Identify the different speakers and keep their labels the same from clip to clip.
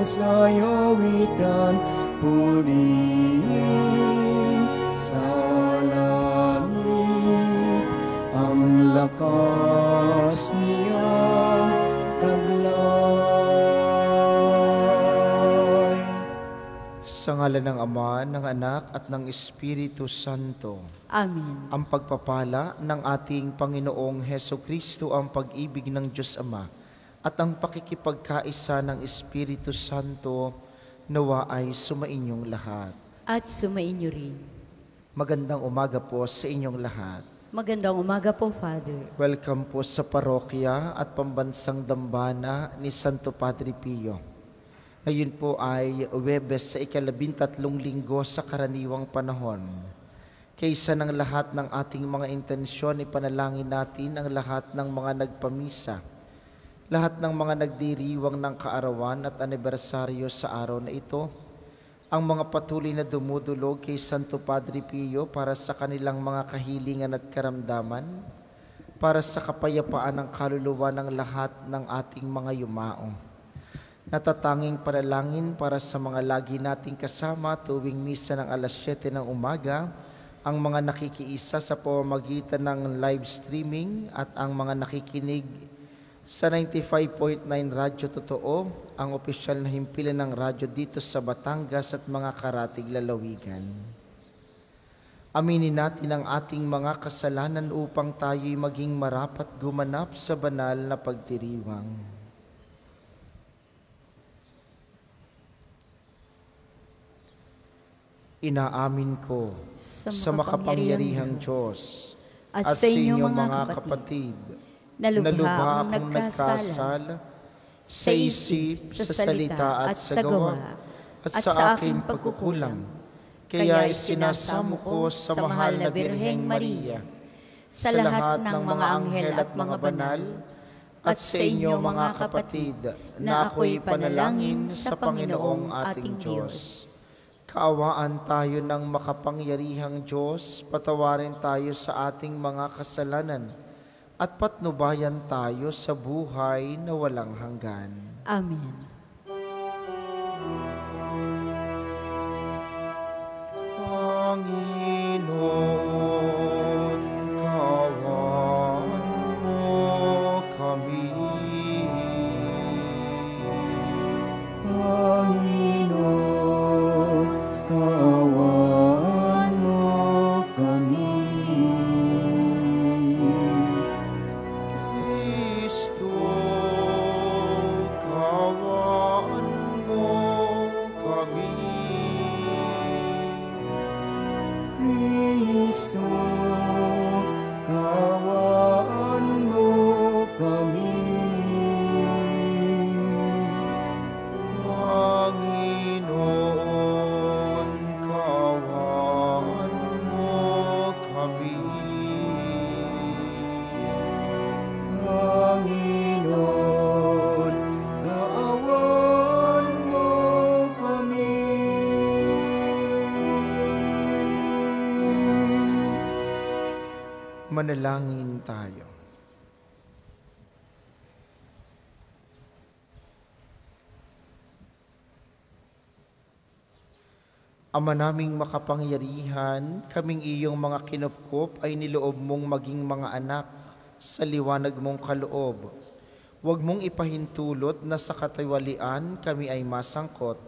Speaker 1: sayawitan, purihin sa langit ang lakas niyang taglay.
Speaker 2: Sa ngalan ng Ama, ng Anak, at ng Espiritu Santo.
Speaker 3: Amen.
Speaker 2: Ang pagpapala ng ating Panginoong Hesukristo, ang pag-ibig ng Diyos Ama, at ang pakikipagkaisa ng Espiritu Santo, nawa ay sumainyong lahat.
Speaker 3: At sumainyo rin.
Speaker 2: Magandang umaga po sa inyong lahat.
Speaker 3: Magandang umaga po, Father.
Speaker 2: Welcome po sa parokya at pambansang dambana ni Santo Padre Pio. Ngayon po ay Huwebes sa ika-13 linggo sa karaniwang panahon. Kaysa ng lahat ng ating mga intensyon, ipanalangin natin ang lahat ng mga nagpamisa, lahat ng mga nagdiriwang ng kaarawan at anibersaryo sa araw na ito, ang mga patuloy na dumudulog kay Santo Padre Pio para sa kanilang mga kahilingan at karamdaman, para sa kapayapaan ng kaluluwa ng lahat ng ating mga yumao. Natatanging panalangin para sa mga lagi nating kasama tuwing misa ng alas 7 ng umaga, ang mga nakikiisa sa pamamagitan ng live streaming at ang mga nakikinig sa 95.9 Radyo Totoo, ang opisyal na himpilan ng radyo dito sa Batangas at mga karatig lalawigan. Aminin natin ang ating mga kasalanan upang tayo'y maging marapat gumanap sa banal na pagdiriwang. Inaamin ko sa makapangyarihang Diyos at sa inyong mga kapatid na lubha akong nagkasala sa isip, sa salita at sa gawa at sa aking pagkukulang. Kaya isinasamo ko sa mahal na Birheng Maria, sa lahat ng mga anghel at mga banal, at sa inyo mga kapatid na ako'y panalangin sa Panginoong ating Diyos. Kaawaan tayo ng makapangyarihang Diyos, patawarin tayo sa ating mga kasalanan, at patnubayan tayo sa buhay na walang hanggan.
Speaker 3: Amen.
Speaker 2: Panginoon, kaawaan mo kami.
Speaker 1: Panginoon, kaawaan mo kami.
Speaker 2: Kristo, kaawaan mo kami.
Speaker 1: Kristo, kaawaan mo kami.
Speaker 2: Panginoon, kaawaan mo kami.
Speaker 1: Panginoon, kaawaan mo kami.
Speaker 2: Manalangin tayo. Ama naming makapangyarihan, kaming iyong mga kinupkop ay niloob mong maging mga anak sa liwanag mong kaloob. Huwag mong ipahintulot na sa katiwalian kami ay masangkot.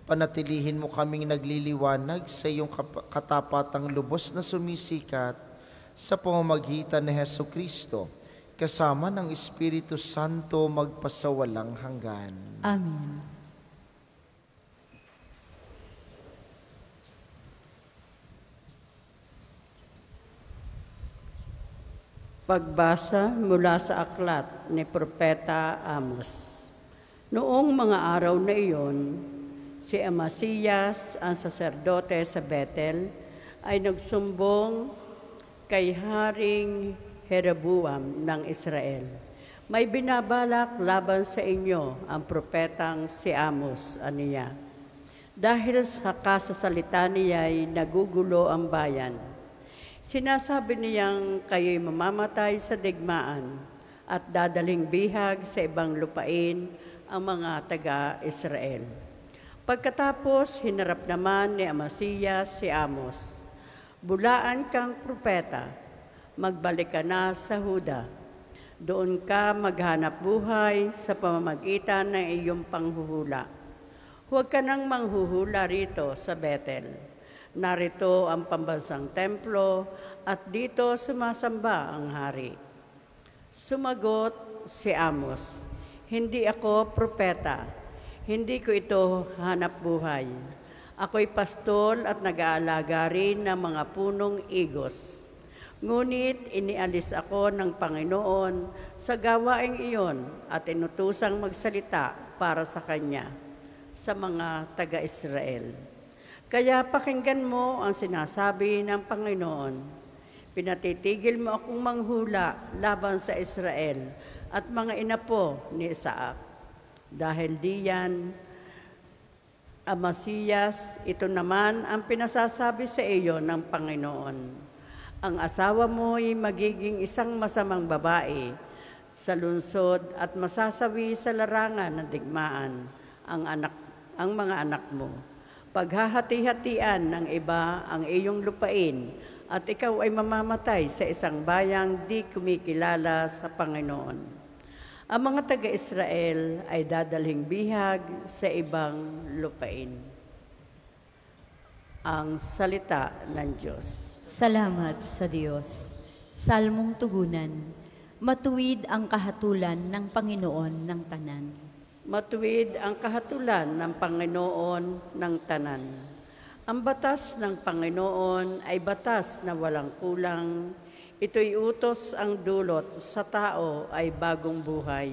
Speaker 2: Panatilihin mo kaming nagliliwanag sa iyong katapatang lubos na sumisikat sa pamamagitan ni Hesukristo, kasama ng Espiritu Santo magpasawalang hanggan.
Speaker 3: Amen.
Speaker 4: Pagbasa mula sa aklat ni Propeta Amos. Noong mga araw na iyon, si Amasiyas, ang saserdote sa Betel, ay nagsumbong kay Haring Jeroboam ng Israel. May binabalak laban sa inyo ang propetang si Amos, aniya. Dahil sa kasasalita niya ay nagugulo ang bayan. Sinasabi niyang kayo'y mamamatay sa digmaan at dadaling bihag sa ibang lupain ang mga taga-Israel. Pagkatapos, hinarap naman ni Amasiyas si Amos, "Bulaan kang propeta, magbalik ka na sa Huda. Doon ka maghanap buhay sa pamamagitan ng iyong panghuhula. Huwag ka nang manghuhula rito sa Bethel. Narito ang pambansang templo at dito sumasamba ang hari." Sumagot si Amos, "Hindi ako propeta. Hindi ko ito hanap buhay. Ako'y pastol at nag-aalaga rin ng mga punong igos. Ngunit inialis ako ng Panginoon sa gawaing iyon at inutusang magsalita para sa Kanya, sa mga taga-Israel. Kaya pakinggan mo ang sinasabi ng Panginoon. Pinatitigil mo akong manghula laban sa Israel at mga inapo ni Isaac. Dahil diyan, Amasiyas, ito naman ang pinasasabi sa iyo ng Panginoon. Ang asawa mo ay magiging isang masamang babae sa lungsod at masasawi sa larangan ng digmaan ang mga anak mo. Paghahati-hatian ng iba ang iyong lupain at ikaw ay mamamatay sa isang bayang di kumikilala sa Panginoon. Ang mga taga-Israel ay dadalhing bihag sa ibang lupain." Ang salita ng Diyos.
Speaker 3: Salamat sa Diyos. Salmong tugunan. Matuwid ang kahatulan ng Panginoon ng tanan.
Speaker 4: Matuwid ang kahatulan ng Panginoon ng tanan. Ang batas ng Panginoon ay batas na walang kulang. Ito'y utos ang dulot sa tao ay bagong buhay.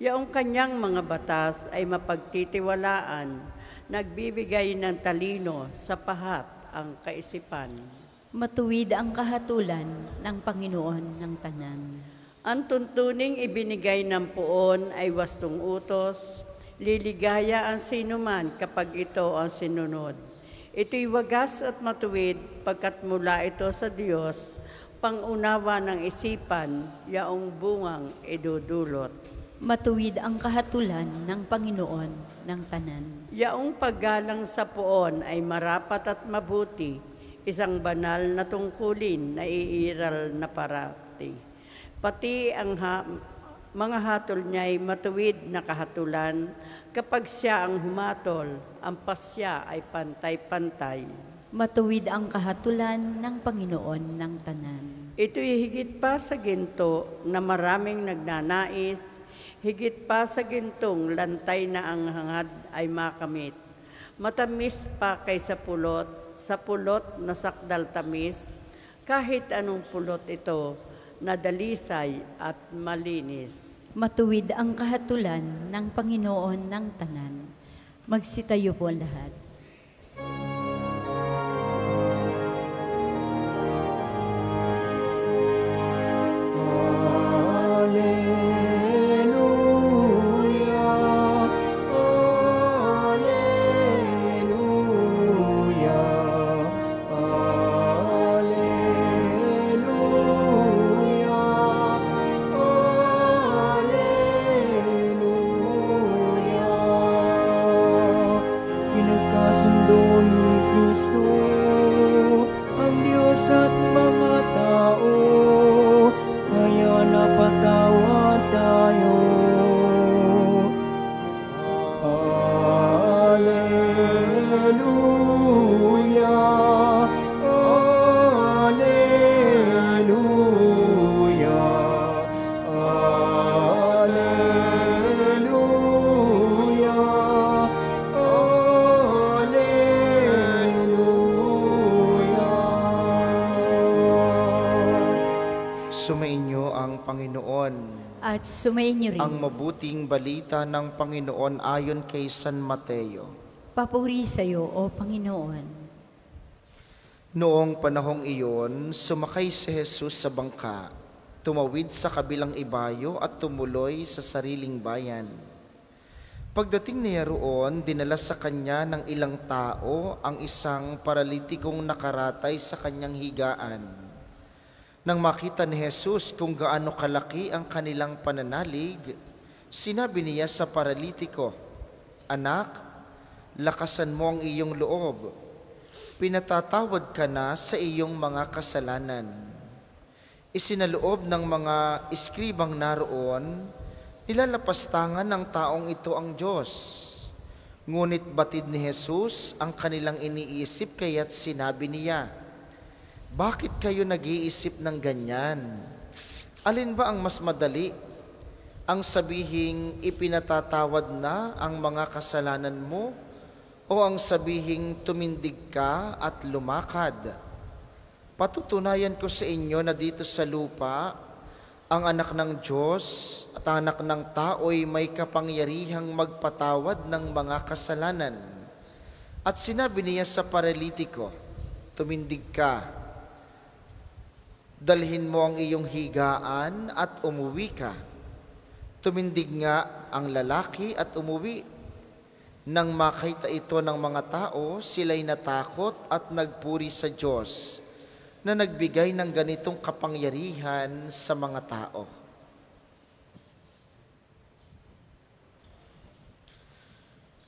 Speaker 4: Yaong kanyang mga batas ay mapagtitiwalaan, nagbibigay ng talino sa pahat ang kaisipan.
Speaker 3: Matuwid ang kahatulan ng Panginoon ng tanan.
Speaker 4: Ang tuntuning ibinigay ng puon ay wastong utos, liligaya ang sinuman kapag ito ang sinunod. Ito'y wagas at matuwid pagkat mula ito sa Diyos, pangunawa ng isipan, yaong bungang idudulot.
Speaker 3: Matuwid ang kahatulan ng Panginoon ng tanan.
Speaker 4: Yaong paggalang sa puon ay marapat at mabuti, isang banal na tungkulin na iiral na parati. Pati ang mga hatol niya ay matuwid na kahatulan. Kapag siya ang humatol, ang pasya ay pantay-pantay.
Speaker 3: Matuwid ang kahatulan ng Panginoon ng tanan.
Speaker 4: Ito'y higit pa sa ginto na maraming nagnanais, higit pa sa gintong lantay na ang hangad ay makamit. Matamis pa kaysa pulot, sa pulot na sakdal tamis, kahit anong pulot ito, na dalisay at malinis.
Speaker 3: Matuwid ang kahatulan ng Panginoon ng tanan. Magsitayo po ang lahat.
Speaker 1: Pinagkasundo ni Kristo ang Diyos at mga tao, kaya napatawad tayo. Alleluia, Alleluia, Alleluia,
Speaker 2: Sumainyo ang Panginoon.
Speaker 3: At sumainyo rin.
Speaker 2: Ang mabuting balita ng Panginoon ayon kay San Mateo.
Speaker 3: Papuri sa iyo, O Panginoon.
Speaker 2: Noong panahong iyon, sumakay si Jesus sa bangka, tumawid sa kabilang ibayo at tumuloy sa sariling bayan. Pagdating niya roon, dinala sa kanya ng ilang tao ang isang paralitikong nakaratay sa kanyang higaan. Nang makita ni Jesus kung gaano kalaki ang kanilang pananalig, Sinabi niya sa paralitiko, "Anak, lakasan mo ang iyong loob. Pinatatawad ka na sa iyong mga kasalanan." Isinaloob ng mga iskribang naroon, nilalapastangan ng taong ito ang Diyos. Ngunit batid ni Jesus ang kanilang iniisip, kaya't sinabi niya, "Bakit kayo nag-iisip ng ganyan? Alin ba ang mas madali? Ang sabihing ipinatatawad na ang mga kasalanan mo, o ang sabihing tumindig ka at lumakad? Patutunayan ko sa inyo na dito sa lupa, ang anak ng Diyos at anak ng tao'y may kapangyarihang magpatawad ng mga kasalanan." At sinabi niya sa paralitiko, "Tumindig ka, dalhin mo ang iyong higaan at umuwi ka." Tumindig nga ang lalaki at umuwi. Nang makita ito ng mga tao, sila'y natakot at nagpuri sa Diyos na nagbigay ng ganitong kapangyarihan sa mga tao.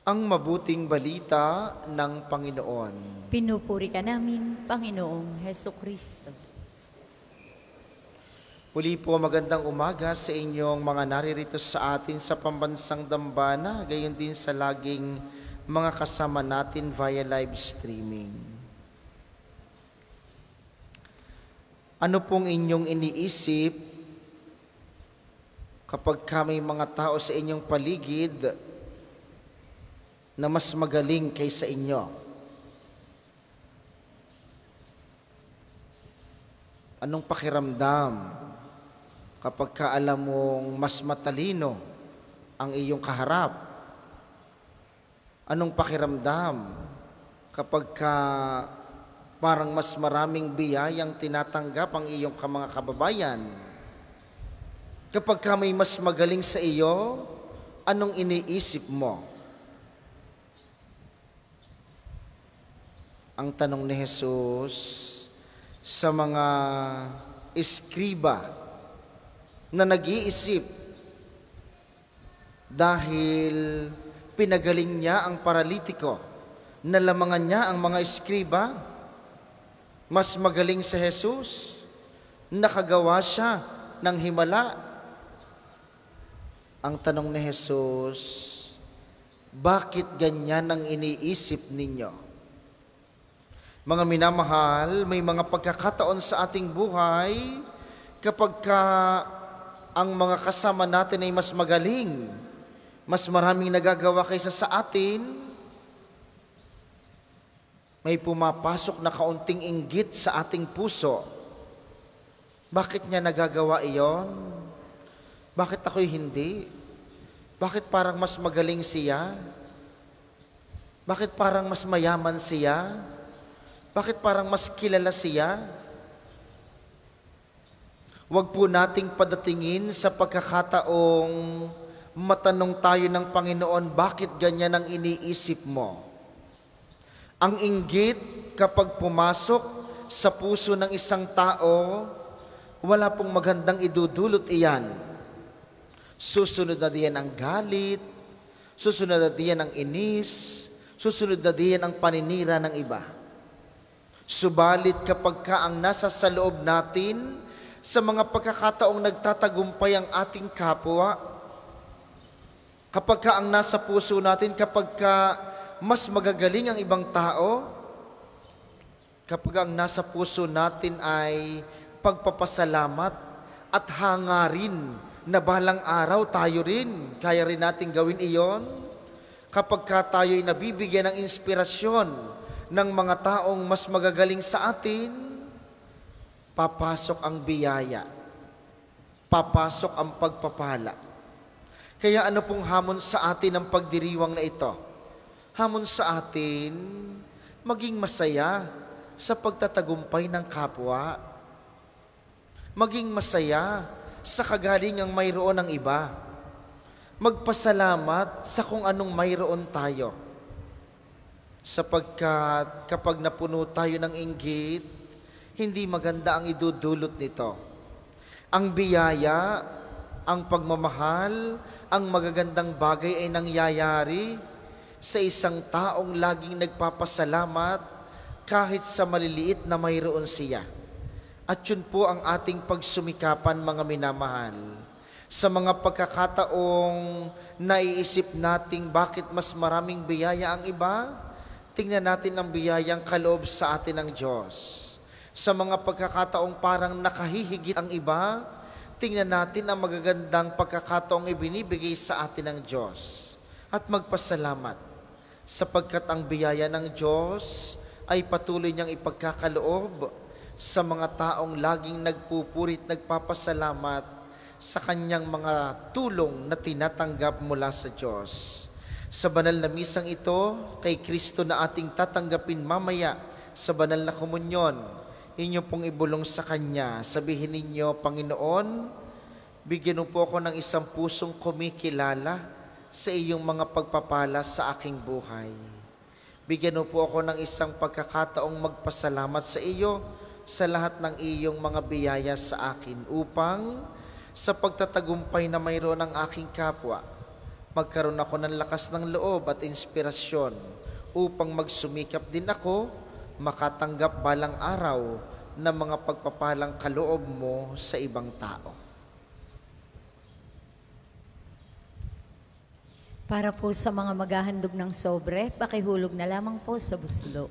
Speaker 2: Ang mabuting balita ng Panginoon.
Speaker 3: Pinupuri ka namin, Panginoong Heso Kristo.
Speaker 2: Muli po magandang umaga sa inyong mga naririto sa atin sa pambansang dambana, gayon din sa laging mga kasama natin via live streaming. Ano pong inyong iniisip kapag may mga tao sa inyong paligid na mas magaling kaysa inyo? Anong pakiramdam kapag alam mong mas matalino ang iyong kaharap? Anong pakiramdam kapag parang mas maraming biyayang tinatanggap ang iyong mga kababayan? Kapag may mas magaling sa iyo, anong iniisip mo? Ang tanong ni Jesus sa mga iskriba na nag-iisip dahil pinagaling niya ang paralitiko, nalamangan niya ang mga iskriba, mas magaling sa Jesus, nakagawa siya ng himala. Ang tanong ni Jesus, bakit ganyan ang iniisip ninyo? Mga minamahal, may mga pagkakataon sa ating buhay kapag ang mga kasama natin ay mas magaling, mas maraming nagagawa kaysa sa atin, may pumapasok na kaunting inggit sa ating puso. Bakit niya nagagawa iyon? Bakit ako'y hindi? Bakit parang mas magaling siya? Bakit parang mas mayaman siya? Bakit parang mas kilala siya? Huwag po nating padatingin sa pagkakataong matanong tayo ng Panginoon, bakit ganyan ang iniisip mo? Ang inggit kapag pumasok sa puso ng isang tao, wala pong magandang idudulot iyan. Susunod na diyan ang galit, susunod na diyan ang inis, susunod na diyan ang paninira ng iba. Subalit kapag ang nasa sa loob natin, sa mga pagkakataong nagtatagumpay ang ating kapwa, kapag ang nasa puso natin, kapag mas magagaling ang ibang tao, kapag ang nasa puso natin ay pagpapasalamat at hangarin na balang araw tayo rin, kaya rin natin gawin iyon, kapag tayo'y nabibigyan ng inspirasyon ng mga taong mas magagaling sa atin, papasok ang biyaya, papasok ang pagpapala. Kaya ano pong hamon sa atin ang pagdiriwang na ito? Hamon sa atin, maging masaya sa pagtatagumpay ng kapwa. Maging masaya sa kagalingang mayroon ng iba. Magpasalamat sa kung anong mayroon tayo. Sapagkat kapag napuno tayo ng inggit, hindi maganda ang idudulot nito. Ang biyaya, ang pagmamahal, ang magagandang bagay ay nangyayari sa isang taong laging nagpapasalamat kahit sa maliliit na mayroon siya. At yun po ang ating pagsumikapan, mga minamahal. Sa mga pagkakataong naiisip nating bakit mas maraming biyaya ang iba, tingnan natin ang biyayang kaloob sa atin ng Diyos. Sa mga pagkakataong parang nakahihigit ang iba, tingnan natin ang magagandang pagkakataong ibinibigay sa atin ng Diyos. At magpasalamat, sapagkat ang biyaya ng Diyos ay patuloy niyang ipagkakaloob sa mga taong laging nagpupurit, nagpapasalamat sa kanyang mga tulong na tinatanggap mula sa Diyos. Sa banal na misang ito, kay Kristo na ating tatanggapin mamaya sa banal na komunyon, inyo pong ibulong sa Kanya. Sabihin ninyo, Panginoon, bigyan mo po ako ng isang pusong kumikilala sa iyong mga pagpapala sa aking buhay. Bigyan mo po ako ng isang pagkakataong magpasalamat sa iyo sa lahat ng iyong mga biyaya sa akin upang sa pagtatagumpay na mayroon ng aking kapwa, magkaroon ako ng lakas ng loob at inspirasyon upang magsumikap din ako makatanggap balang araw ng mga pagpapalang kaloob mo sa ibang tao.
Speaker 3: Para po sa mga maghahandog ng sobre, pakihulog na lamang po sa buslo.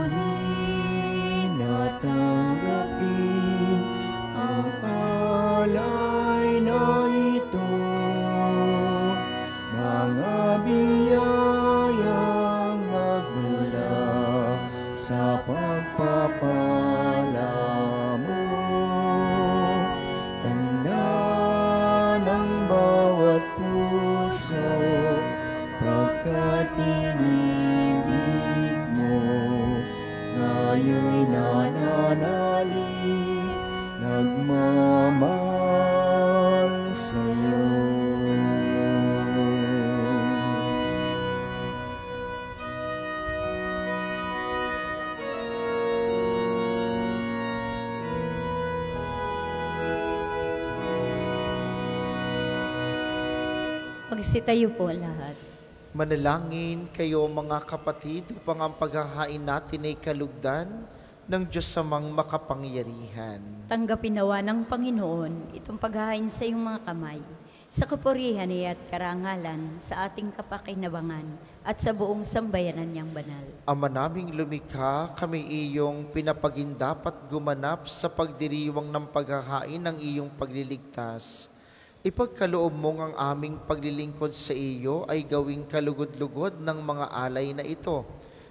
Speaker 1: Kunin at tanggapin ang alay na ito, mga biyayang nagmula sa pagpapala mo. Tanda ng bawat puso pagkat inibig mo, ngayon'y nananalig, nagmamahal sa'yo.
Speaker 3: Magsitayo po lahat.
Speaker 2: Manalangin kayo mga kapatid upang ang paghahain natin ay kalugdan ng Diyos samang makapangyarihan.
Speaker 3: Tanggapin nawa ng Panginoon itong paghahain sa iyong mga kamay, sa kapurihan niya at karangalan, sa ating kapakinabangan at sa buong sambayanan niyang banal.
Speaker 2: Ama naming lumikha, kami iyong pinapagindapat gumanap sa pagdiriwang ng paghahain ng iyong pagliligtas. Ipagkaloob mong ang aming paglilingkod sa iyo ay gawing kalugod-lugod ng mga alay na ito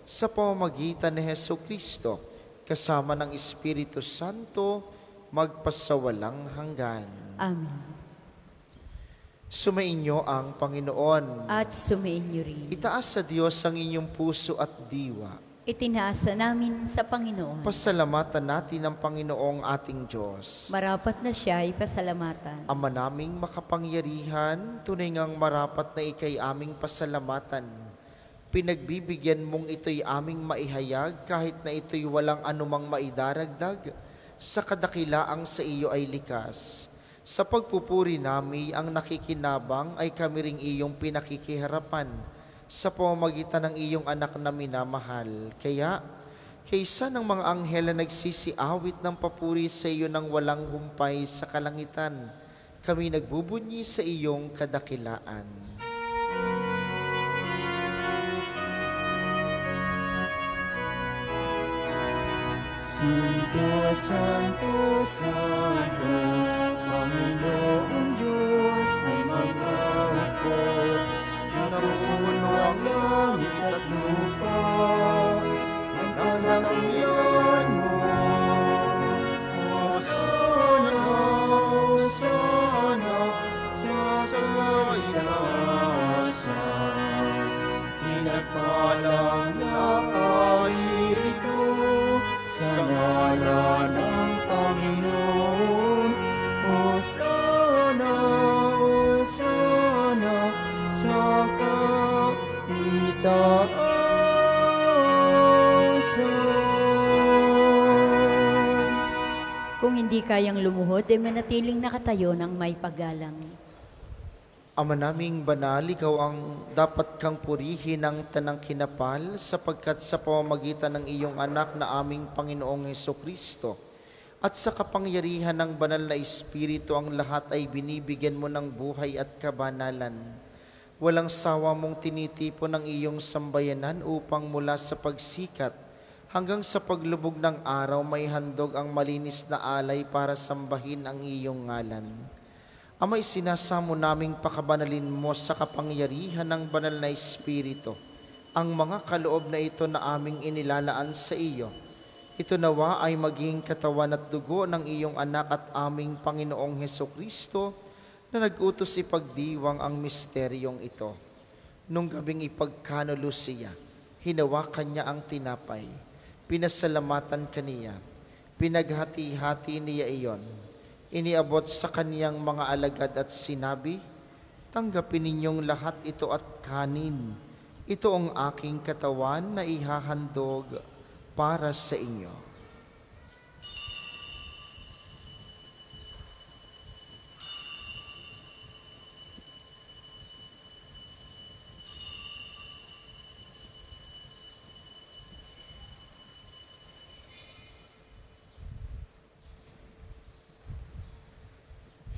Speaker 2: sa pamamagitan ni Hesukristo, kasama ng Espiritu Santo, magpasawalang hanggan.
Speaker 3: Amen.
Speaker 2: Sumainyo ang Panginoon.
Speaker 3: At sumainyo rin.
Speaker 2: Itaas sa Diyos ang inyong puso at diwa.
Speaker 3: Itinaasa namin sa Panginoon.
Speaker 2: Pasalamatan natin ang Panginoong ating Diyos.
Speaker 3: Marapat na siya ay pasalamatan.
Speaker 2: Ama naming makapangyarihan, tunay ngang marapat na ikay aming pasalamatan. Pinagbibigyan mong ito'y aming maihayag kahit na ito'y walang anumang maidaragdag sa kadakilaang sa iyo ay likas. Sa pagpupuri namin ang nakikinabang ay kami ring iyong pinakikiharapan sa pamamagitan ng iyong anak na minamahal. Kaya, kaysa ng mga anghel na nagsisiawit ng papuri sa iyo ng walang humpay sa kalangitan, kami nagbubunyi sa iyong kadakilaan.
Speaker 1: Santo, Santo, Santo, Panginoong Diyos ng mga hukbo, napupuno ang langit at lupa, nagkakakilan mo. Hosana, Hosana, sa kaitaasan, pinagpalang na paririto sa ngalan ng Panginoon. Hosana, Hosana,
Speaker 3: kung hindi kayang lumuhod, ay manatiling nakatayo ng may paggalang.
Speaker 2: Ama naming banal, ikaw ang dapat kang purihin ng tanang kinapal sapagkat sa pamamagitan ng iyong anak na aming Panginoong Hesukristo at sa kapangyarihan ng banal na Espiritu ang lahat ay binibigyan mo ng buhay at kabanalan. Walang sawa mong tinitipon ng iyong sambayanan upang mula sa pagsikat hanggang sa paglubog ng araw may handog ang malinis na alay para sambahin ang iyong ngalan. Ama, isinasamo naming pakabanalin mo sa kapangyarihan ng banal na Espiritu ang mga kaloob na ito na aming inilalaan sa iyo. Ito nawa ay maging katawan at dugo ng iyong anak at aming Panginoong Hesukristo na nag-utos ipagdiwang ang misteryong ito. Nung gabing ipagkanulo siya, hinawakan niya ang tinapay, pinasalamatan kaniya, pinaghati-hati niya iyon, iniabot sa kaniyang mga alagad at sinabi, tanggapin ninyong lahat ito at kanin. Ito ang aking katawan na ihahandog para sa inyo.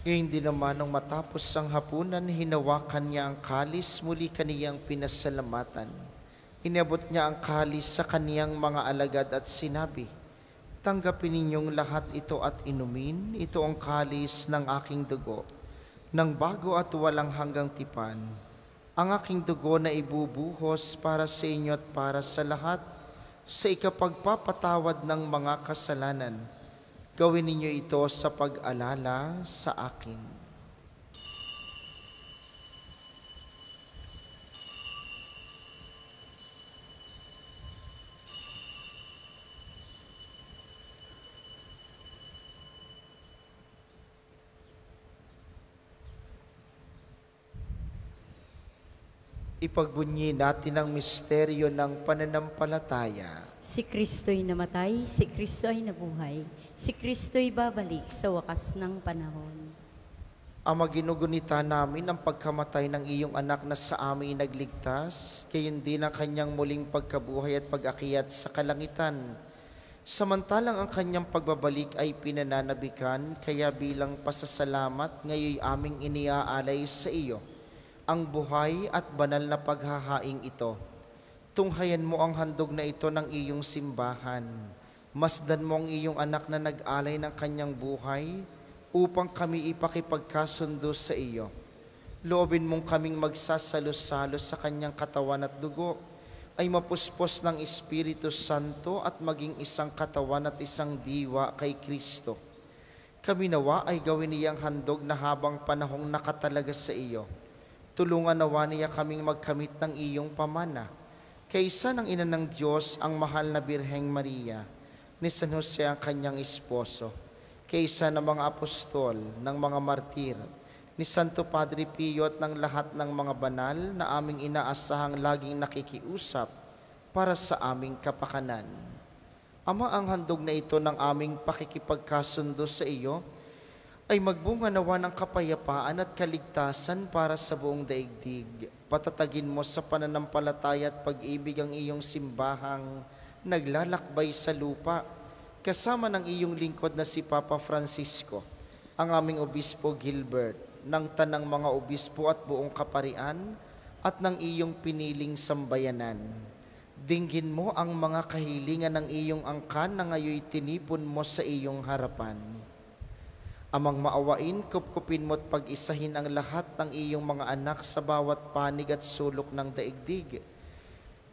Speaker 2: Ngayon din naman nung matapos ang hapunan, hinawakan niya ang kalis, muli kaniyang pinasalamatan. Inabot niya ang kalis sa kaniyang mga alagad at sinabi, tanggapin ninyong lahat ito at inumin, ito ang kalis ng aking dugo, ng bago at walang hanggang tipan. Ang aking dugo na ibubuhos para sa inyo at para sa lahat, sa ikapagpapatawad ng mga kasalanan. Gawin ninyo ito sa pag-alala sa akin. Ipagbunyi natin ang misteryo ng pananampalataya.
Speaker 3: Si Kristo'y namatay, si Kristo ay nabuhay, si Kristo'y babalik sa wakas ng panahon.
Speaker 2: Ama, ginugunita namin ang pagkamatay ng iyong anak na sa amin nagligtas, gayon din ang kanyang muling pagkabuhay at pag-akyat sa kalangitan. Samantalang ang kanyang pagbabalik ay pinananabikan, kaya bilang pasasalamat ngayon aming iniaalay sa iyo ang buhay at banal na paghahaing ito. Tunghayan mo ang handog na ito ng iyong simbahan. Masdan mo ang iyong anak na nag-alay ng kanyang buhay upang kami ipakipagkasundo sa iyo. Loobin mong kaming magsasalos-salos sa kanyang katawan at dugo, ay mapuspos ng Espiritu Santo at maging isang katawan at isang diwa kay Kristo. Kami nawa ay gawin niyang handog na habang panahong nakatalaga sa iyo. Tulungan nawa niya kaming magkamit ng iyong pamana. Kaysa ng ina ng Diyos, ang mahal na Birheng Maria, ni San Jose ang kanyang esposo, kaysa ng mga apostol, ng mga martir, ni Santo Padre Pio at ng lahat ng mga banal na aming inaasahang laging nakikiusap para sa aming kapakanan. Ama, ang handog na ito ng aming pakikipagkasundo sa iyo ay magbunga nawa ng kapayapaan at kaligtasan para sa buong daigdig. Patatagin mo sa pananampalataya at pag-ibig ang iyong simbahang naglalakbay sa lupa, kasama ng iyong lingkod na si Papa Francisco, ang aming Obispo Gilbert, ng tanang mga obispo at buong kaparian, at ng iyong piniling sambayanan. Dinggin mo ang mga kahilingan ng iyong angkan na ngayoy tinipon mo sa iyong harapan. Amang maawain, kupkupin mo't pag-isahin ang lahat ng iyong mga anak sa bawat panig at sulok ng daigdig.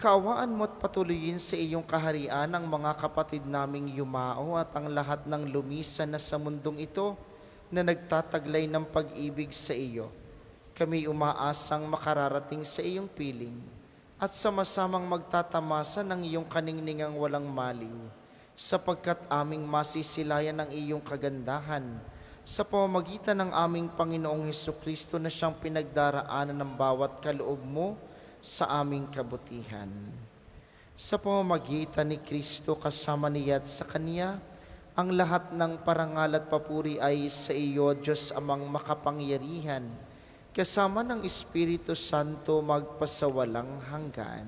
Speaker 2: Kaawaan mo't patuloyin sa iyong kaharian ang mga kapatid naming yumao at ang lahat ng lumisan na sa mundong ito na nagtataglay ng pag-ibig sa iyo. Kami umaasang makararating sa iyong piling at sama-samang magtatamasa ng iyong kaningningang walang maliw, sapagkat aming masisilayan ng iyong kagandahan sa pamamagitan ng aming Panginoong Hesukristo na siyang pinagdaraanan ng bawat kaloob mo sa aming kabutihan. Sa pamamagitan ni Kristo kasama niya at sa Kanya, Ang lahat ng parangal at papuri ay sa iyo, Diyos Amang makapangyarihan, kasama ng Espiritu Santo magpasawalang hanggan.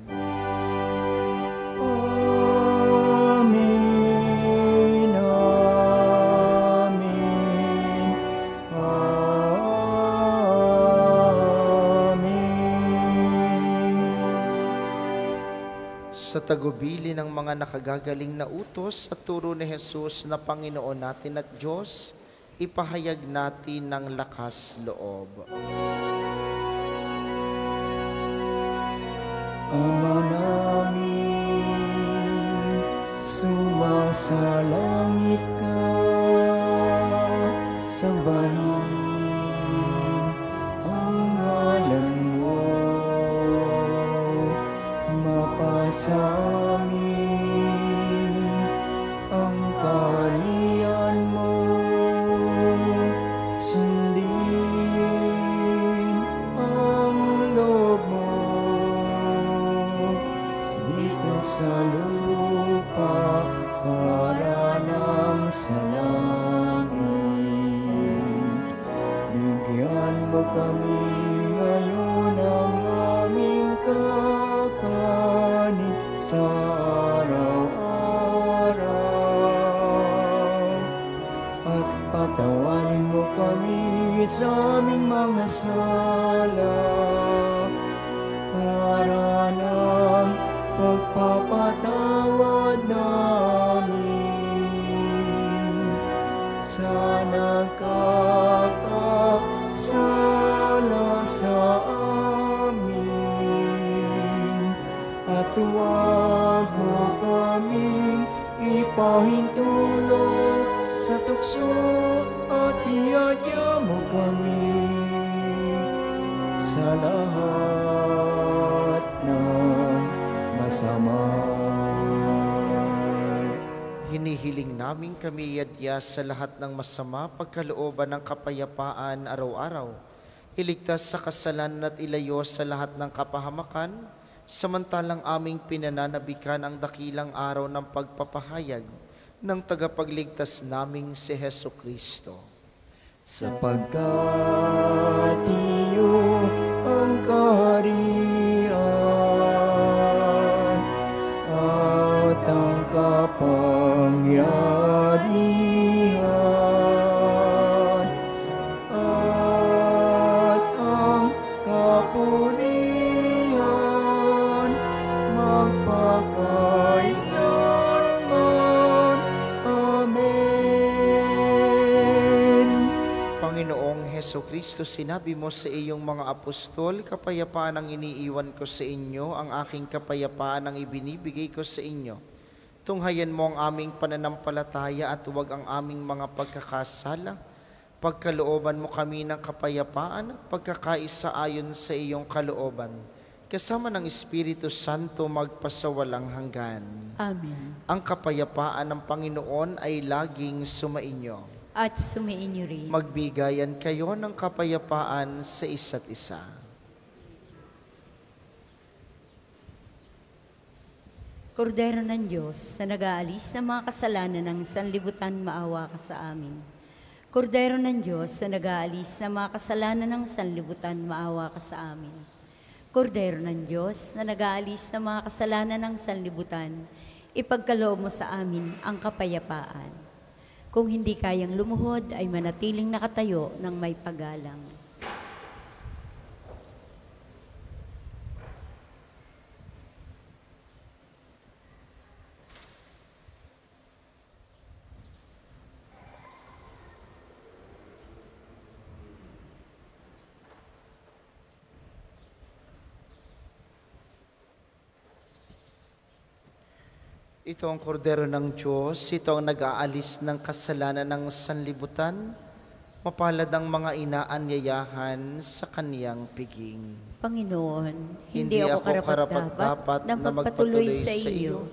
Speaker 1: Amen. Amen. Amen.
Speaker 2: Sa tagubili ng mga nakagagaling na utos at turo ni Jesus na Panginoon natin at Diyos, ipahayag natin ng lakas loob.
Speaker 1: Ama namin, sumasalangit ka, sambahin ang ngalan mo, mapasamin ang kaharian mo, sundin ang loob mo dito sa lupa para nang sa langit. Bigyan mo kami ngayon ng aming kakanin sa araw-araw, at patawarin mo kami sa aming mga sala para ng pagpapatawad namin sa nagkakasala sa amin, at huwag mo kaming ipahintulot sa tukso, at iadya mo kami sa lahat ng masama.
Speaker 2: Hinihiling namin kami iadya sa lahat ng masama, pagkalooban ng kapayapaan araw-araw. Iligtas sa kasalanan at ilayo sa lahat ng kapahamakan, samantalang aming pinananabikan ang dakilang araw ng pagpapahayag ng tagapagligtas naming si Hesu Kristo.
Speaker 1: Sapagkat iyo ang kaharian at ang kapangyarihan at ang kapurihan magpakailanman. Amen.
Speaker 2: Panginoong Hesu Kristo, sinabi mo sa iyong mga apostol, kapayapaan ang iniiwan ko sa inyo, ang aking kapayapaan ang ibinibigay ko sa inyo. Tunghayan mo ang aming pananampalataya at huwag ang aming mga pagkakasala. Pagkalooban mo kami ng kapayapaan at pagkakaisa ayon sa iyong kalooban, kasama ng Espiritu Santo magpasawalang hanggan.
Speaker 3: Amen.
Speaker 2: Ang kapayapaan ng Panginoon ay laging sumainyo.
Speaker 3: At sumainyo rin.
Speaker 2: Magbigayan kayo ng kapayapaan sa isa't isa.
Speaker 3: Kordero ng Diyos na nag-aalis ng mga kasalanan ng sanlibutan, maawa ka sa amin. Kordero ng Diyos na nag-aalis ng mga kasalanan ng sanlibutan, maawa ka sa amin. Kordero ng Diyos na nag-aalis ng mga kasalanan ng sanlibutan, ipagkaloob mo sa amin ang kapayapaan. Kung hindi kayang lumuhod, ay manatiling nakatayo ng may paggalang.
Speaker 2: Ito ang kordero ng Diyos, ito ang nag-aalis ng kasalanan ng sanlibutan. Mapalad ang mga inaanyayahan sa kaniyang piging.
Speaker 3: Panginoon, hindi ako karapat-dapat na magpatuloy sa iyo,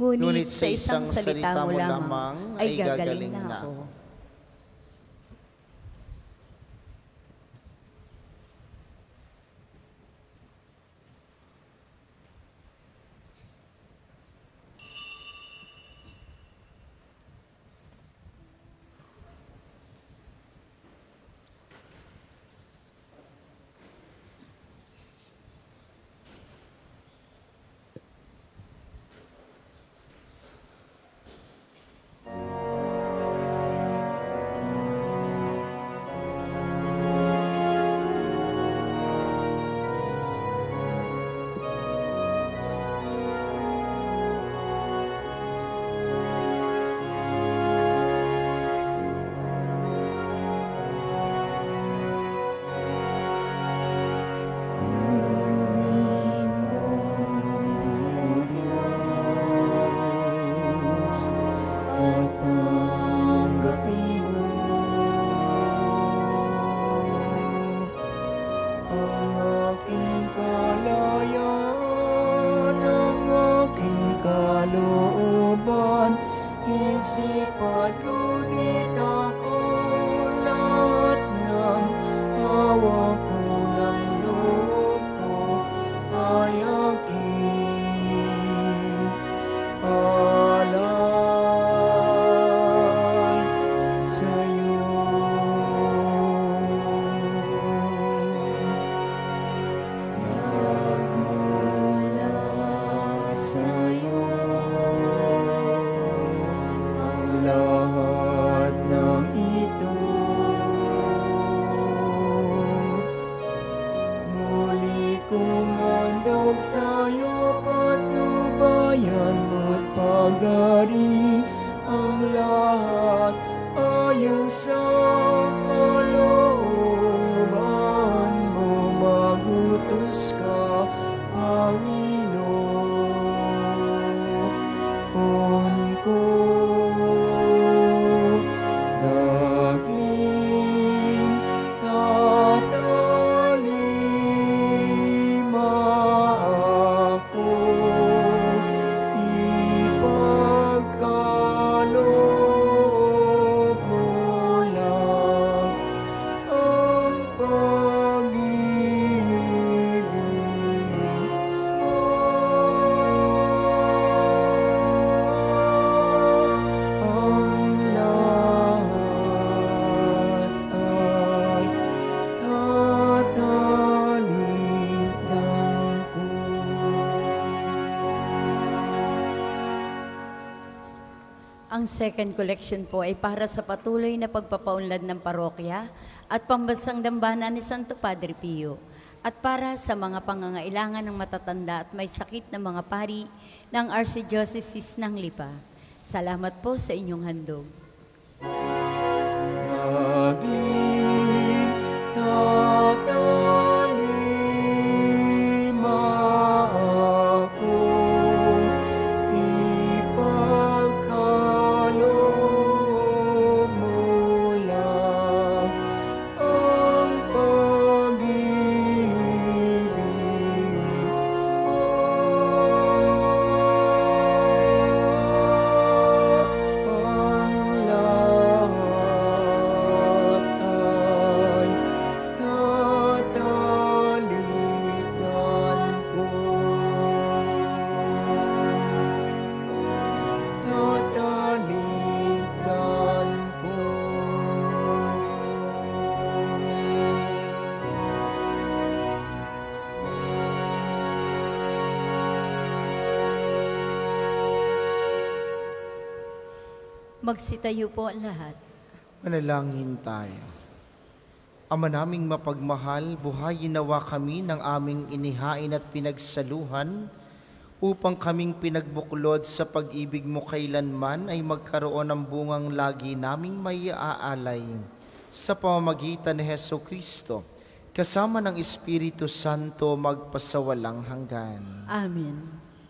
Speaker 3: ngunit sa isang salita mo lamang ay gagaling na ako.
Speaker 1: kalooban, isipan ngunit ako lahat ng hawak ko ng loob ko ay aking alay sa'yo. Nagmula sa'yo ang lahat ng ito. Muli kong handog sa'yo patnubayan mo't pag-ari ang lahat ayon sa kalooban mo. Magutos ka, Panginoon ko. Dagling tatalima ako, ipagkaloob mo lang ang pag-ibig mo. Ang lahat ay tatalikdan ko.
Speaker 3: Ang second collection po ay para sa patuloy na pagpapaunlad ng parokya at pambansang dambana ni Santo Padre Pio at para sa mga pangangailangan ng matatanda at may sakit na mga pari ng Archdiocese ng Lipa. Salamat po sa inyong handog.
Speaker 1: Dagling tatalima ako, ipagkaloob mo lang ang pag-ibig mo. Ang lahat ay tatalikdan ko. Tatalikdan ko.
Speaker 3: Magsitayo po ang lahat.
Speaker 2: Manalangin tayo. Ama naming mapagmahal, buhayin nawa kami ng aming inihain at pinagsaluhan upang kaming pinagbuklod sa pag-ibig mo kailanman ay magkaroon ng bungang lagi naming may aalay sa pamamagitan ni Heso Kristo, kasama ng Espiritu Santo magpasawalang hanggan.
Speaker 3: Amen.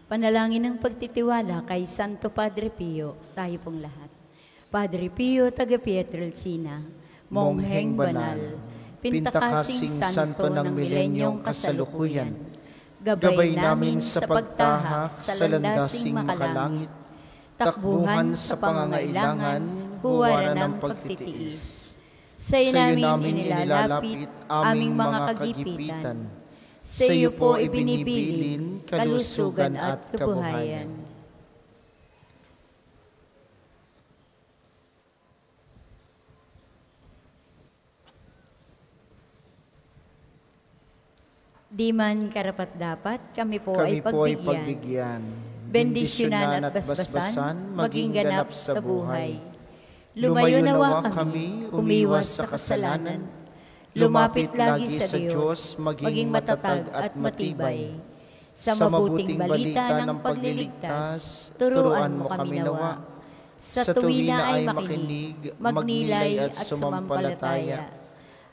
Speaker 3: Panalangin ng pagtitiwala kay Santo Padre Pio, tayo pong lahat. Padre Pio, taga Pietrelcina, Mongheng Banal, Pintakasing Santo ng Milenyong Kasalukuyan, gabay namin sa pagtahak sa landasing makalangit, takbuhan sa pangangailangan, huwaran ng pagtitiis. Sa iyo namin inilalapit aming mga kagipitan, sa iyo po ibinibilin kalusugan at kabuhayan. Di man karapat-dapat, kami po ay pagbigyan. Bendisyonan at basbasan, maging ganap sa buhay. Lumayo nawa kami, umiwas sa kasalanan. Lumapit lagi sa Diyos, maging matatag at matibay. Sa mabuting balita ng pagliligtas, turuan mo kami nawa. Sa tuwina ay makinig, magnilay at sumampalataya.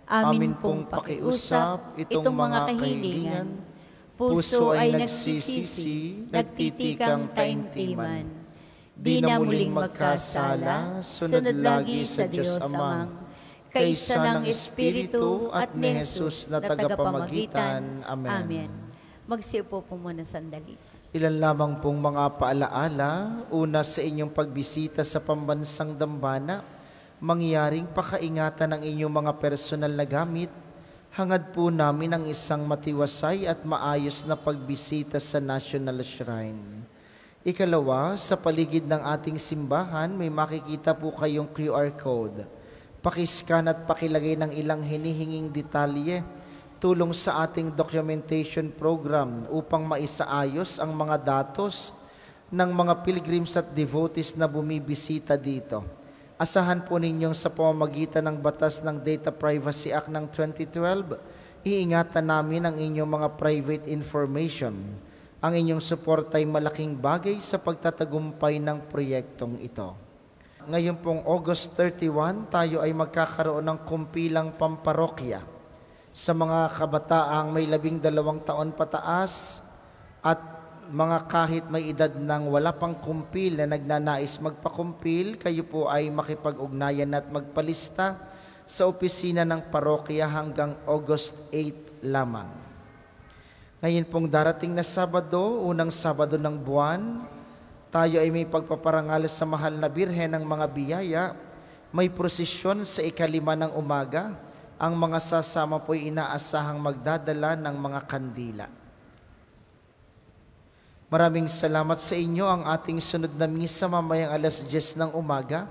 Speaker 3: Amin pong pakiusap itong mga kahilingan. Puso ay nagsisisi, nagtitikang taimtiman. Di na muling magkasala, sunod lagi sa Diyos Amang, kaysa ng Espiritu at ni Jesus na tagapamagitan. Amen. Magsiupo po muna sandali.
Speaker 2: Ilan lamang pong mga paalaala, una sa inyong pagbisita sa pambansang dambana, mangyaring pakaingatan ng inyong mga personal na gamit, hangad po namin ang isang matiwasay at maayos na pagbisita sa National Shrine. Ikalawa, sa paligid ng ating simbahan, may makikita po kayong QR code. Pakiscan at pakilagay ng ilang hinihinging detalye, tulong sa ating documentation program upang maisaayos ang mga datos ng mga pilgrims at devotees na bumibisita dito. Asahan po ninyong sa pamamagitan ng batas ng Data Privacy Act ng 2012, iingatan namin ang inyong mga private information. Ang inyong suporta ay malaking bagay sa pagtatagumpay ng proyektong ito. Ngayon pong August 31, tayo ay magkakaroon ng kumpilang pamparokya sa mga kabataang may 12 taon pataas at mga kahit may edad ng wala pang kumpil na nagnanais magpakumpil, kayo po ay makipag-ugnayan at magpalista sa opisina ng parokya hanggang August 8 lamang. Ngayon pong darating na Sabado, unang Sabado ng buwan, tayo ay may pagpaparangal sa mahal na Birhen ng mga biyaya, may prosesyon sa 5 ng umaga. Ang mga sasama po'y inaasahang magdadala ng mga kandila. Maraming salamat sa inyo. Ang ating sunod na misa mamayang alas 10 ng umaga.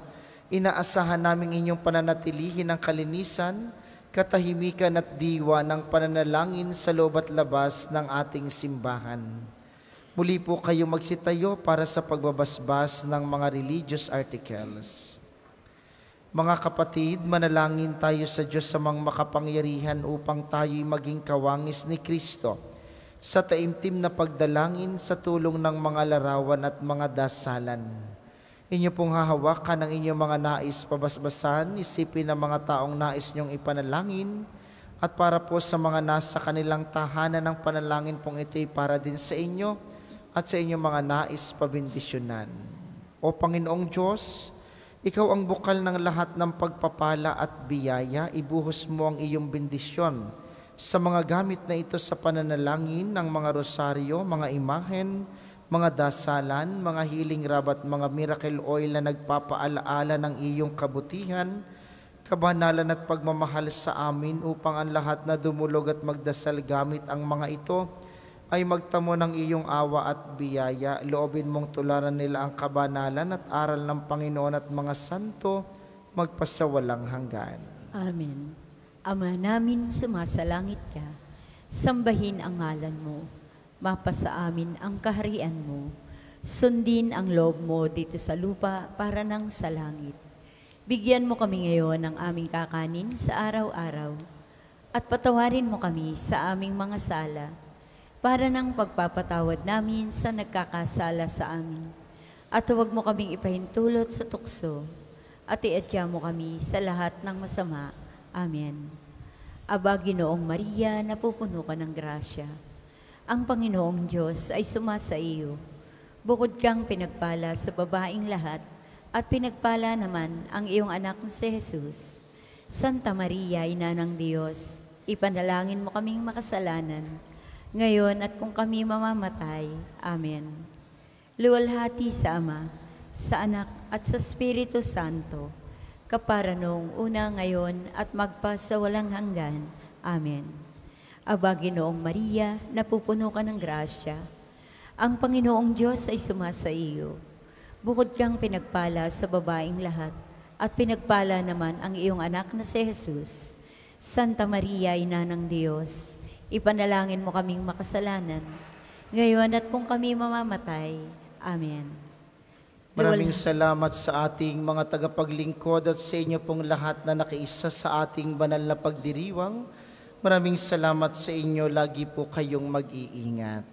Speaker 2: Inaasahan namin inyong pananatilihin ang kalinisan, katahimikan at diwa ng pananalangin sa loob at labas ng ating simbahan. Muli po kayo magsitayo para sa pagbabasbas ng mga religious articles. Mga kapatid, manalangin tayo sa Diyos sa mga makapangyarihan upang tayo'y maging kawangis ni Kristo sa taimtim na pagdalangin sa tulong ng mga larawan at mga dasalan. Inyo pong hahawakan ang inyong mga nais pabasbasan, isipin ng mga taong nais niyong ipanalangin, at para po sa mga nasa kanilang tahanan ng panalangin pong ito'y para din sa inyo at sa inyong mga nais pabindisyonan. O Panginoong Diyos, Ikaw ang bukal ng lahat ng pagpapala at biyaya, ibuhos mo ang iyong bendisyon sa mga gamit na ito sa pananalangin ng mga rosaryo, mga imahen, mga dasalan, mga healing rub at mga miracle oil na nagpapaalaala ng iyong kabutihan, kabanalan at pagmamahal sa amin upang ang lahat na dumulog at magdasal gamit ang mga ito ay magtamo ng iyong awa at biyaya. Loobin mong tularan nila ang kabanalan at aral ng Panginoon at mga santo magpasawalang hanggan.
Speaker 3: Amen. Ama namin, sumasalangit ka. Sambahin ang ngalan mo. Mapasa amin ang kaharian mo. Sundin ang loob mo dito sa lupa para nang sa langit. Bigyan mo kami ngayon ng aming kakanin sa araw-araw. At patawarin mo kami sa aming mga sala para ng pagpapatawad namin sa nagkakasala sa amin. At huwag mo kaming ipahintulot sa tukso, at iatya mo kami sa lahat ng masama. Amen. Aba, Ginoong Maria, napupuno ka ng grasya. Ang Panginoong Diyos ay sumasa iyo. Bukod kang pinagpala sa babaing lahat, at pinagpala naman ang iyong anak na si Jesus. Santa Maria, Ina ng Diyos, ipanalangin mo kaming makasalanan, ngayon at kung kami mamamatay. Amen. Luwalhati sa Ama, sa Anak at sa Espiritu Santo, kapara noong una, ngayon at magpasawalang hanggan. Amen. Aba, Ginoong Maria, napupuno ka ng grasya. Ang Panginoong Diyos ay sumasa iyo. Bukod kang pinagpala sa babaing lahat, at pinagpala naman ang iyong anak na si Jesus. Santa Maria, Ina ng Diyos, ipanalangin mo kaming makasalanan, ngayon at kung kami mamamatay. Amen.
Speaker 2: Maraming salamat sa ating mga tagapaglingkod at sa inyo pong lahat na nakiisa sa ating banal na pagdiriwang. Maraming salamat sa inyo, lagi po kayong mag-iingat.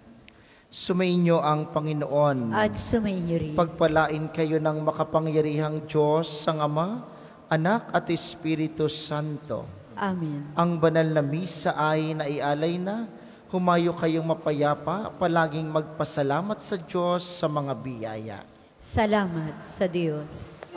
Speaker 2: Sumainyo ang Panginoon.
Speaker 3: At sumainyo rin.
Speaker 2: Pagpalain kayo ng makapangyarihang Diyos, ang Ama, Anak at Espiritu Santo.
Speaker 3: Amen.
Speaker 2: Ang banal na misa ay naialay na. Humayo kayong mapayapa, palaging magpasalamat sa Diyos sa mga biyaya.
Speaker 3: Salamat sa Diyos.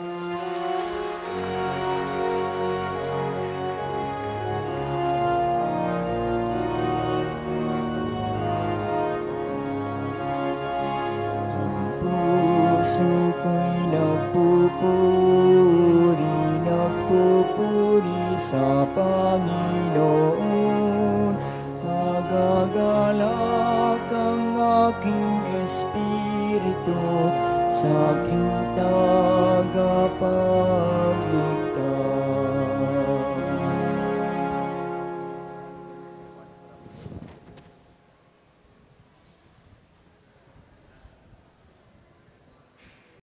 Speaker 1: puso ko'y nagpupuri sa Panginoon. Magagalak ang aking espiritu sa aking tagapagligtas.